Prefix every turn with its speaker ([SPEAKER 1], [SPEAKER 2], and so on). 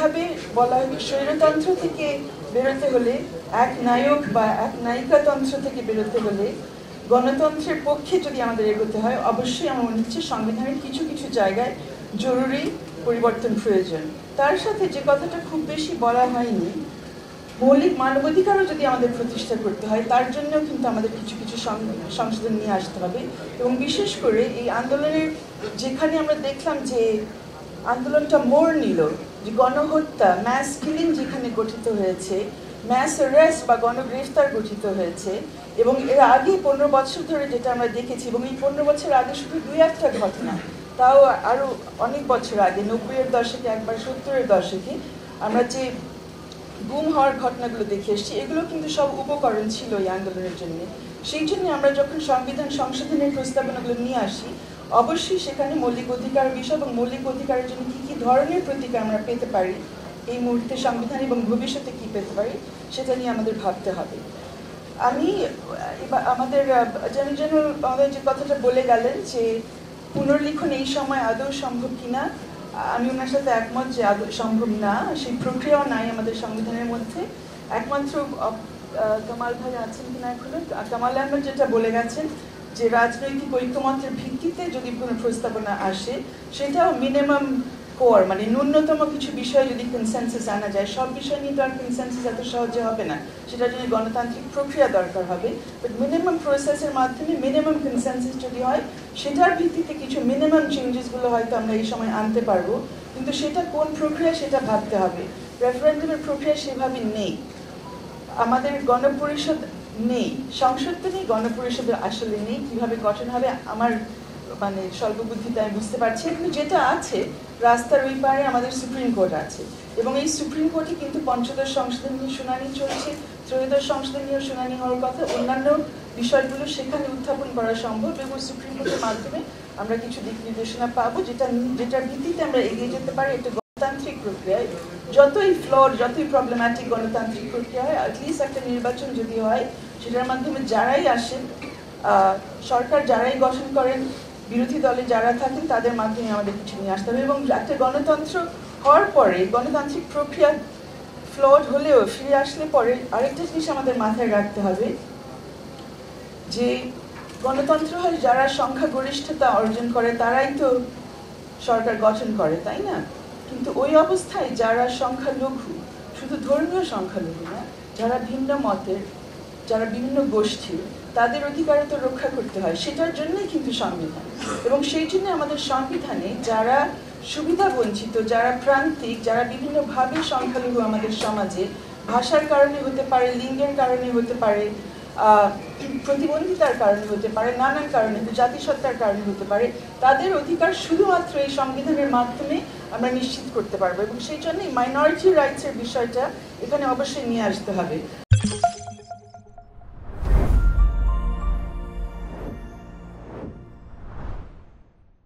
[SPEAKER 1] যেভাবে বলা হয় স্বৈরতন্ত্র থেকে বেরোতে হলে, এক নায়ক বা এক নায়িকাতন্ত্র থেকে বেরোতে হলে গণতন্ত্রের পক্ষে যদি আমাদের এগোতে হয়, অবশ্যই আমার মনে হচ্ছে সংবিধানের কিছু কিছু জায়গায় জরুরি পরিবর্তন প্রয়োজন। তার সাথে যে কথাটা খুব বেশি বলা হয়নি, মৌলিক মানবাধিকারও যদি আমাদের প্রতিষ্ঠা করতে হয়, তার জন্যও কিন্তু আমাদের কিছু কিছু সংশোধন নিয়ে আসতে হবে। এবং বিশেষ করে এই আন্দোলনের যেখানে আমরা দেখলাম যে আন্দোলনটা মোড় নিল, যে গণহত্যা, ম্যাস কিলিং যেখানে গঠিত হয়েছে, ম্যাস অ্যারেস্ট বা গণগ্রেফতার গঠিত হয়েছে, এবং এর আগে 15 বছর ধরে যেটা আমরা দেখেছি, এবং এই 15 বছর আগে শুধু 2-1টা ঘটনা, তাও আরও অনেক বছর আগে 90-এর দশকে, একবার 70-এর দশকে আমরা যে গুম হওয়ার ঘটনাগুলো দেখে এসেছি, এগুলো কিন্তু সব উপকরণ ছিল এই আন্দোলনের জন্য। সেই জন্য আমরা যখন সংবিধান সংশোধনের প্রস্তাবনাগুলো নিয়ে আসি, অবশ্যই সেখানে মৌলিক অধিকার বিষয় এবং মৌলিক অধিকারের জন্য কী কী ধরনের প্রতিকার আমরা পেতে পারি এই মুহূর্তে সংবিধান, এবং ভবিষ্যতে কী পেতে পারি সেটা নিয়ে আমাদের ভাবতে হবে। আমি আমাদের জেনারেল আমাদের যে কথাটা বলে গেলেন যে পুনর্লিখন এই সময় আদৌ সম্ভব কিনা, আমি ওনার সাথে একমত যে আদৌ সম্ভব না, সেই প্রক্রিয়াও নাই আমাদের সংবিধানের মধ্যে। একমাত্র কামাল ভাই আছেন কিনা এখনো, কামাল আহমেদ যেটা বলে গেছেন যে রাজনৈতিক ঐক্যমত্যের ভিত্তিতে যদি কোনো প্রস্তাবনা আসে, সেটাও মিনিমাম কোর, মানে ন্যূনতম কিছু বিষয়ে যদি কনসেনসাস আনা যায়, সব বিষয় নিয়ে তো আর কনসেনসাস এত সহজে হবে না, সেটার জন্য গণতান্ত্রিক প্রক্রিয়া দরকার হবে। বাট মিনিমাম প্রসেসের মাধ্যমে মিনিমাম কনসেনসাস যদি হয়, সেটার ভিত্তিতে কিছু মিনিমাম চেঞ্জেসগুলো হয়তো আমরা এই সময় আনতে পারবো। কিন্তু সেটা কোন প্রক্রিয়া সেটা ভাবতে হবে। রেফারেন্ডামের প্রক্রিয়া সেভাবে নেই, আমাদের গণপরিষদ নেই, সংসদ তো নেই, গণপরিষদ আসলে নেই। কীভাবে গঠন হবে আমার মানে স্বল্প বুদ্ধিতে আমি বুঝতে পারছি। কিন্তু যেটা আছে, রাস্তার ওই পারে আমাদের সুপ্রিম কোর্ট আছে, এবং এই সুপ্রিম কোর্টে কিন্তু পঞ্চদশ সংশোধন নিয়ে শুনানি চলছে, ত্রয়োদশ সংশোধন নিয়েও শুনানি হওয়ার কথা, অন্যান্য বিষয়গুলো সেখানে উত্থাপন করা সম্ভব, এবং সুপ্রিম কোর্টের মাধ্যমে আমরা কিছু দিক নির্দেশনা পাবো, যেটার ভিত্তিতে আমরা এগিয়ে যেতে পারি একটা গণতান্ত্রিক প্রক্রিয়ায়। যতই ফ্লড, যতই প্রবলেম্যাটিক গণতান্ত্রিক প্রক্রিয়া হয়, অ্যাটলিস্ট একটা নির্বাচন যদি হয়, সেটার মাধ্যমে যারাই আসেন, সরকার যারাই গঠন করেন, বিরোধী দলে যারা থাকেন, তাদের মাধ্যমে আমাদের কিছু নিয়ে আসতে হবে। এবং একটা গণতন্ত্র হওয়ার পরে, গণতান্ত্রিক প্রক্রিয়া ফ্লড হলেও ফিরে আসলে পরে আরেকটা জিনিস আমাদের মাথায় রাখতে হবে, যে গণতন্ত্র হয় যারা সংখ্যাগরিষ্ঠতা অর্জন করে তারাই তো সরকার গঠন করে, তাই না? কিন্তু ওই অবস্থায় যারা সংখ্যালঘু, শুধু ধর্মীয় সংখ্যালঘু না, যারা ভিন্ন মতের, যারা বিভিন্ন গোষ্ঠীর, তাদের অধিকারও তো রক্ষা করতে হয়, সেটার জন্যই কিন্তু সংবিধান। এবং সেই জন্য আমাদের সংবিধানে যারা সুবিধা বঞ্চিত, যারা প্রান্তিক, যারা বিভিন্নভাবে সংখ্যালঘু আমাদের সমাজে, ভাষার কারণে হতে পারে, লিঙ্গের কারণে হতে পারে, প্রতিবন্ধিতার কারণে হতে পারে, নানান কারণে, জাতিসত্তার কারণে হতে পারে, তাদের অধিকার শুধুমাত্র এই সংবিধানের মাধ্যমে আমরা নিশ্চিত করতে পারবো। এবং সেই জন্যই মাইনরিটি রাইটসের বিষয়টা এখানে অবশ্যই নিয়ে আসতে হবে।